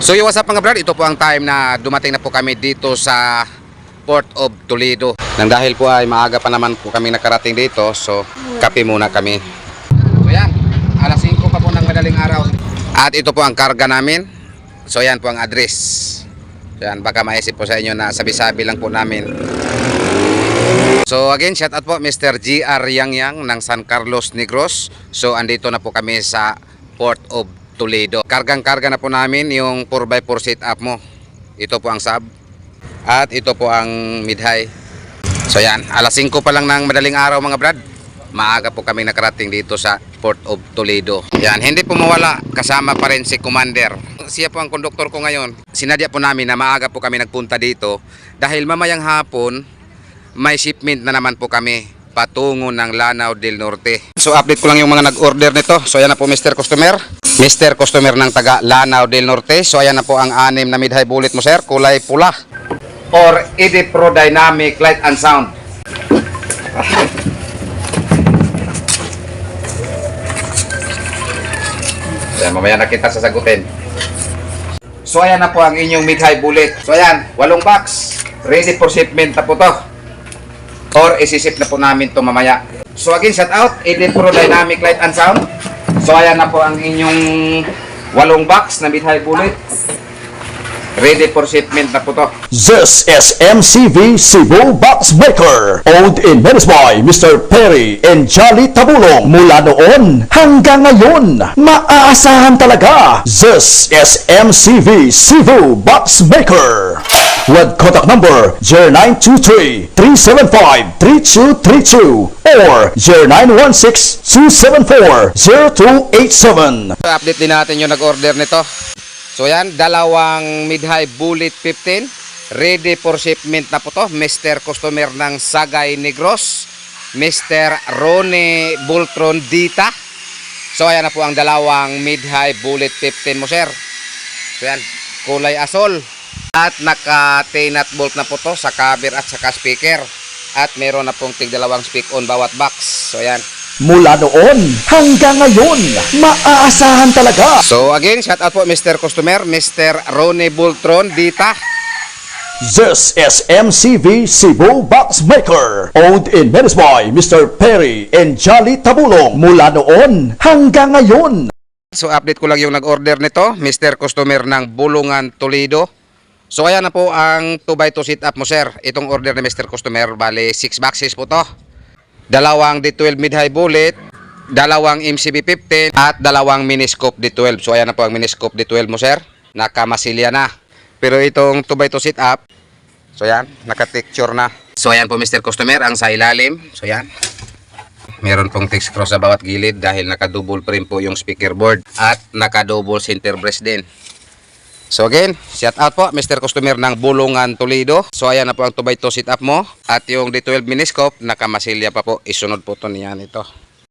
So what's up mga brad, ito po ang time na dumating na po kami dito sa Port of Toledo. Nang dahil po ay maaga pa naman po kami nakarating dito, so kape muna kami. So yan, alas 5 pa po ng madaling araw. At ito po ang karga namin. So yan po ang address. So yan, baka maisip po sa inyo na sabi-sabi lang po namin. So again, shout out po Mr. GR Yang ng San Carlos Negros. So andito na po kami sa Port of Toledo. Kargang-karga na po namin yung 4x4 sit up mo. Ito po ang sub. At ito po ang mid-high. So yan, alas 5 pa lang ng madaling araw mga brad. Maaga po kami nakarating dito sa Port of Toledo. Yan, hindi po mawala. Kasama pa rin si Commander. Siya po ang konduktor ko ngayon. Sinadya po namin na maaga po kami nagpunta dito. Dahil mamayang hapon, may shipment na naman po kami patungo ng Lanao del Norte. So update ko lang yung mga nag-order nito. So ayan na po Mr. Customer. Mr. Customer ng taga Lanao del Norte. So ayan na po ang 6 na mid-high bullet mo sir. Kulay pula. Or ED Pro Dynamic Light and Sound. Ayan, mamaya na kita sasagutin. So ayan na po ang inyong mid-high bullet. So ayan, 8 box. Ready for shipment na po to. Or isisip na po namin to mamaya. So again, shout out ED Pro Dynamic Light and Sound. So ayan na po ang inyong 8 box na mid-high bullet. Ready for shipment na po to. This is MCV Cebu Box Maker, owned in Venice by Mr. Perry and Jolly Tabulong. Mula noon hanggang ngayon, maaasahan talaga. This is MCV Cebu Box Maker. With contact number 0923-375-3232 or 0916-274-0287. Update din natin yung nag-order nito. So yan, 2 mid-high bullet 15. Ready for shipment na po to. Mr. Customer ng Sagay Negros. Mr. Rone Bultron Dita. So ayan na po ang 2 mid-high bullet 15 mo sir. So yan, kulay asol. At naka-tainat bolt na po to sa cover at saka speaker. At meron na pong tig 2 speak on bawat box. So yan. Mula noon hanggang ngayon, maaasahan talaga. So again, shout out po Mr. Customer, Mr. Rone Bultron Dita. This is MCV Cebu Box Maker, owned in Venice by Mr. Perry and Jolly Tabulong. Mula noon hanggang ngayon. So update ko lang yung nag-order nito, Mr. Customer ng Bulungan, Toledo. So ayan na po ang 2x2 sit up mo sir. Itong order ni Mr. Customer, bali 6 boxes po to. 2 D12 mid-high bullet, 2 MCB 15 at 2 miniscope D12. So ayan na po ang miniscope D12 mo sir. Nakamasilya na. Pero itong 2x2 sit up, so yan, naka-texture na. So ayan po Mr. Customer, ang sa ilalim. So yan. Meron pong text cross sa bawat gilid dahil naka-double frame po yung speaker board at naka-double center brace din. So again, shout out po Mr. Customer ng Bulungan, Toledo. So ayan na po ang 2x2 sit up mo. At yung D12 miniscope, nakamasilya pa po. Isunod po to niyan ito.